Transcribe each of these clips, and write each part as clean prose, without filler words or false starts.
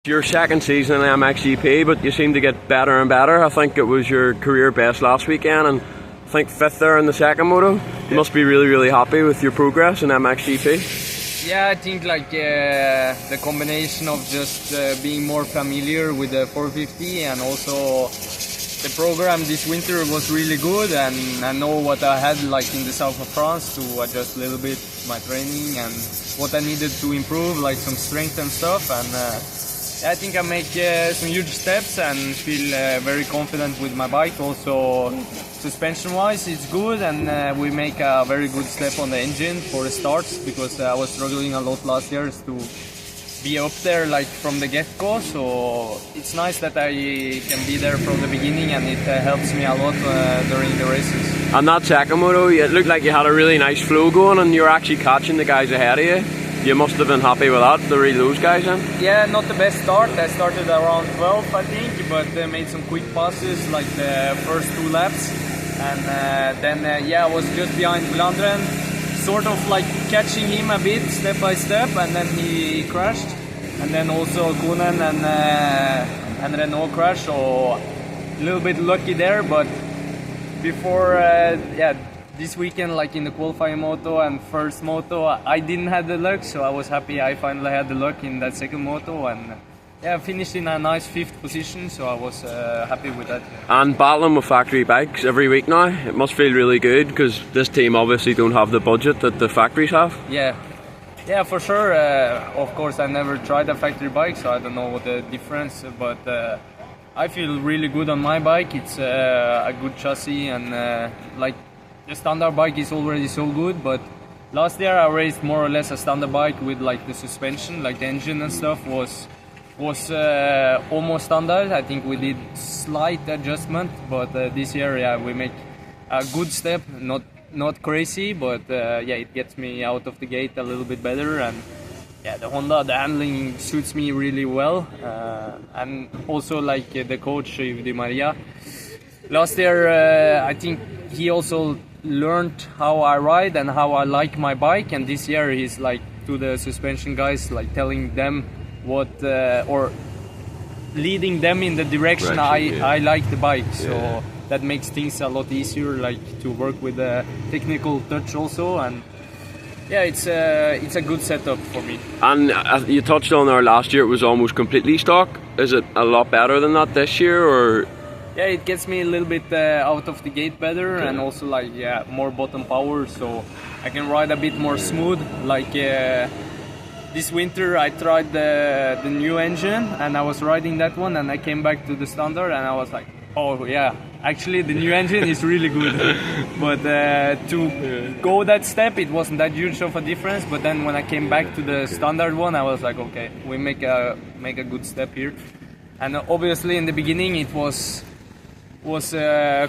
Your second season in MXGP, but you seem to get better and better. I think it was your career best last weekend, and I think fifth there in the second moto. You must be really, really happy with your progress in MXGP. Yeah, I think the combination of just being more familiar with the 450 and also the program this winter was really good, and I know what I had in the south of France to adjust a little bit my training and what I needed to improve, some strength and stuff, and I think I make some huge steps and feel very confident with my bike. Also, suspension-wise, it's good, and we make a very good step on the engine for the starts, because I was struggling a lot last year to be up there from the get-go. So it's nice that I can be there from the beginning, and it helps me a lot during the races. On that second moto, it looked like you had a really nice flow going, and you were actually catching the guys ahead of you. You must have been happy with that, to reel those guys in? Yeah, not the best start. I started around 12, I think, but made some quick passes the first 2 laps. And then I was just behind Vlaanderen, sort of catching him a bit, step by step, and then he crashed. And then also Koenen and Renault crashed, so a little bit lucky there, but before, this weekend, in the qualifying moto and first moto, I didn't have the luck, so I was happy I finally had the luck in that second moto, and finished in a nice 5th position, so I was happy with that. And battling with factory bikes every week now, it must feel really good, because this team obviously don't have the budget that the factories have. Yeah, for sure. Of course, I never tried a factory bike, so I don't know what the difference, but I feel really good on my bike. It's a good chassis, and the standard bike is already so good, but last year I raced more or less a standard bike with the suspension, the engine and stuff was almost standard. I think we did slight adjustment, but this year we make a good step, not crazy, but it gets me out of the gate a little bit better, and the Honda, the handling suits me really well, and also the coach Yves Di Maria. Last year I think he also learned how I ride and how I like my bike, and this year he's to the suspension guys telling them what or leading them in the direction I like the bike, so that makes things a lot easier to work with the technical touch also, and it's a good setup for me. And you touched on there last year it was almost completely stock. Is it a lot better than that this year, or? Yeah, it gets me a little bit out of the gate better, and also more bottom power, so I can ride a bit more smooth. This winter I tried the new engine, and I was riding that one, and I came back to the standard, and I was oh yeah, actually the new engine is really good. But to go that step, it wasn't that huge of a difference. But then when I came back to the standard one, I was okay, we make a good step here. And obviously in the beginning it was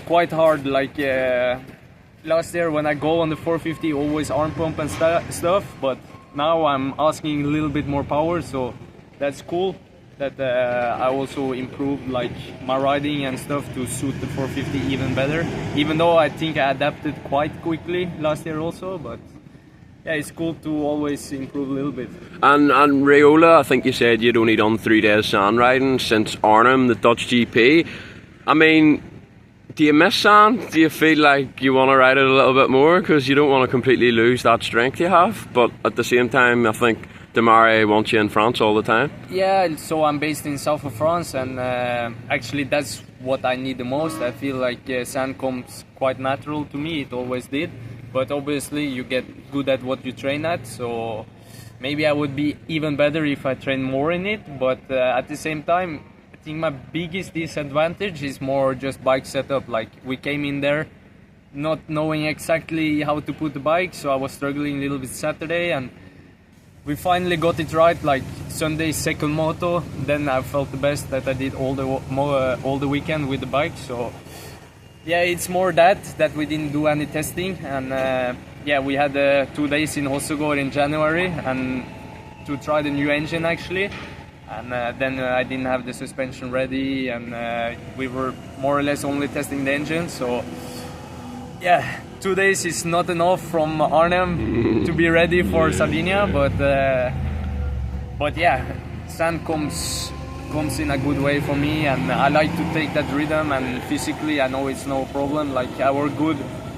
quite hard. Last year when I go on the 450, always arm pump and stuff, but now I'm asking a little bit more power, so that's cool that I also improved my riding and stuff to suit the 450 even better, even though I think I adapted quite quickly last year also, but it's cool to always improve a little bit. And Raiola, I think you said you'd only done 3 days sand riding since Arnhem, the Dutch GP. I mean, do you miss sand? Do you feel like you want to ride it a little bit more, because you don't want to completely lose that strength you have, but at the same time I think Demare wants you in France all the time? Yeah, so I'm based in south of France, and actually that's what I need the most. I feel sand comes quite natural to me, it always did, but obviously you get good at what you train at, so maybe I would be even better if I train more in it, but at the same time I think my biggest disadvantage is more just bike setup. We came in there not knowing exactly how to put the bike, so I was struggling a little bit Saturday, and we finally got it right, Sunday second moto. Then I felt the best that I did all the weekend with the bike. So it's more that we didn't do any testing, and we had 2 days in Hossegård in January and to try the new engine actually. And then I didn't have the suspension ready, and we were more or less only testing the engine. So 2 days is not enough from Arnhem to be ready for Sardinia, but sand comes comes in a good way for me, and I like to take that rhythm. And physically, I know it's no problem. Like, I work good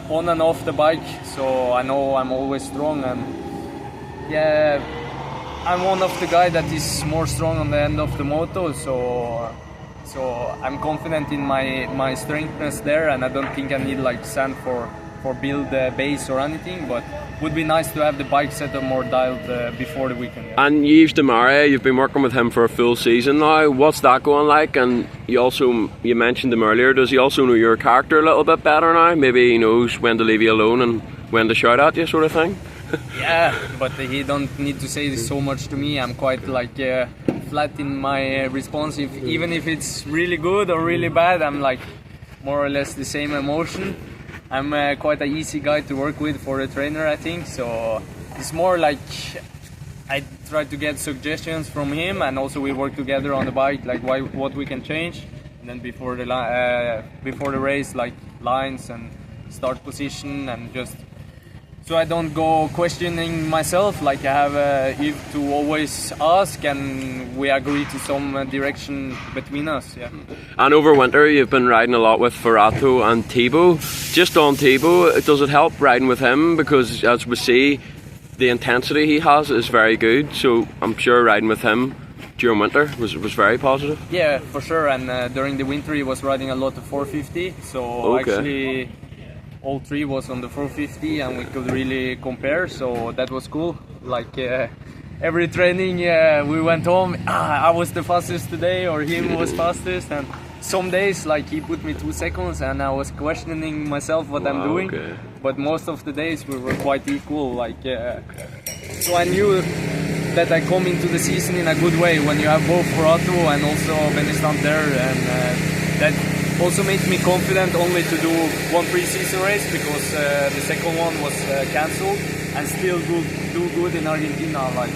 on and off the bike, so I know I'm always strong. And yeah, I'm one of the guys that is more strong on the end of the moto, so I'm confident in my strengthness there, and I don't think I need like sand for build base or anything, but would be nice to have the bike setup more dialed before the weekend. Yeah. And Yves de Maria, you've been working with him for a full season now. What's that going like? And you mentioned him earlier. Does he also know your character a little bit better now? Maybe he knows when to leave you alone and when to shout at you, sort of thing. Yeah, but he don't need to say so much to me. I'm quite like flat in my response. Even if it's really good or really bad, I'm like more or less the same emotion. I'm quite an easy guy to work with for a trainer, I think. So it's more like I try to get suggestions from him, and also we work together on the bike, like what we can change. And then before the race, like lines and start position, and just so I don't go questioning myself. Like, I have Yves to always ask, and we agree to some direction between us. Yeah. And over winter, you've been riding a lot with Ferrato and Thibaut. Just on Thibaut, does it help riding with him? Because as we see, the intensity he has is very good. So I'm sure riding with him during winter was very positive. Yeah, for sure. And during the winter, he was riding a lot of 450. So actually, all three was on the 450, and we could really compare. So that was cool. Like every training, we went home. I was the fastest today, or him was fastest. And some days, like, he put me 2 seconds, and I was questioning myself what I'm doing. Okay. But most of the days we were quite equal. Like, so I knew that I come into the season in a good way when you have both Ferrato and also Benistant there, and that also made me confident only to do one pre-season race, because the second one was cancelled, and still do good in Argentina. Like,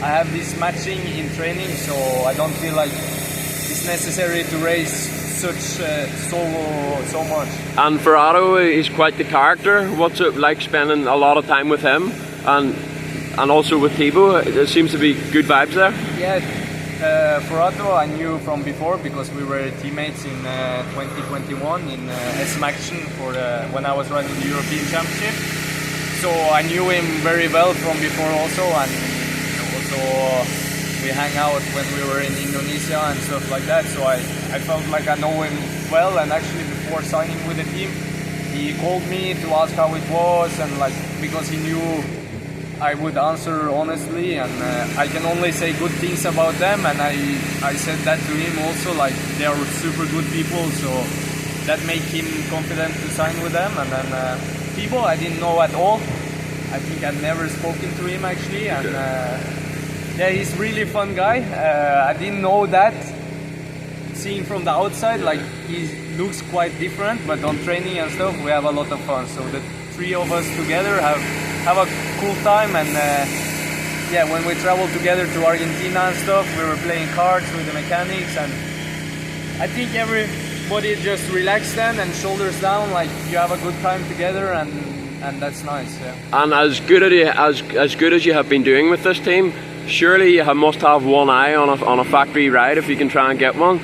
I have this matching in training, so I don't feel like it's necessary to race so much. And Ferrato is quite the character. What's it like spending a lot of time with him, and also with Thibaut? There seems to be good vibes there. Yeah. Ferrato I knew from before, because we were teammates in 2021 in S-Maction for when I was riding the European Championship. So I knew him very well from before also, and also we hang out when we were in Indonesia and stuff like that. So I felt like I know him well, and actually before signing with the team, he called me to ask how it was, and like, because he knew I would answer honestly, and I can only say good things about them, and I said that to him also, like, they are super good people, so that made him confident to sign with them. And then Thibaut I didn't know at all. I think I've never spoken to him actually, and yeah, he's really fun guy. I didn't know that. Seeing from the outside, like, he looks quite different, but on training and stuff we have a lot of fun. So the three of us together have a cool time, and yeah, when we traveled together to Argentina and stuff, we were playing cards with the mechanics, and I think everybody just relaxed then and shoulders down, like, you have a good time together, and that's nice. Yeah. And as good as you have been doing with this team, surely you must have one eye on a factory ride if you can try and get one.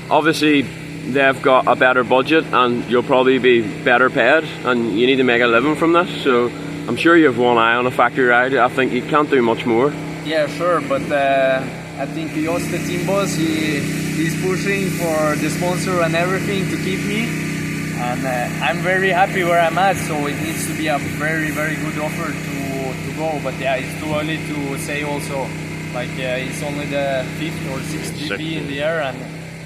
Obviously they've got a better budget, and you'll probably be better paid, and you need to make a living from this, so I'm sure you have one eye on a factory ride. I think you can't do much more. Yeah, sure, but I think Jos, the team boss, he's pushing for the sponsor and everything to keep me, and I'm very happy where I'm at, so it needs to be a very, very good offer to go. But yeah, it's too early to say also. Like, it's only the 5th or 6th GP in the air, and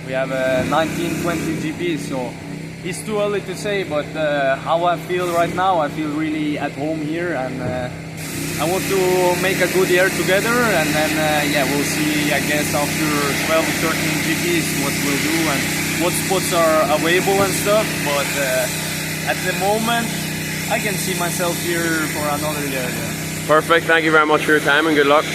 we have 19, 20 GPs, so it's too early to say. But how I feel right now, I feel really at home here, and I want to make a good year together, and then yeah, we'll see, I guess, after 12, 13 GPs what we'll do and what spots are available and stuff. But at the moment, I can see myself here for another year. Perfect. Thank you very much for your time, and good luck.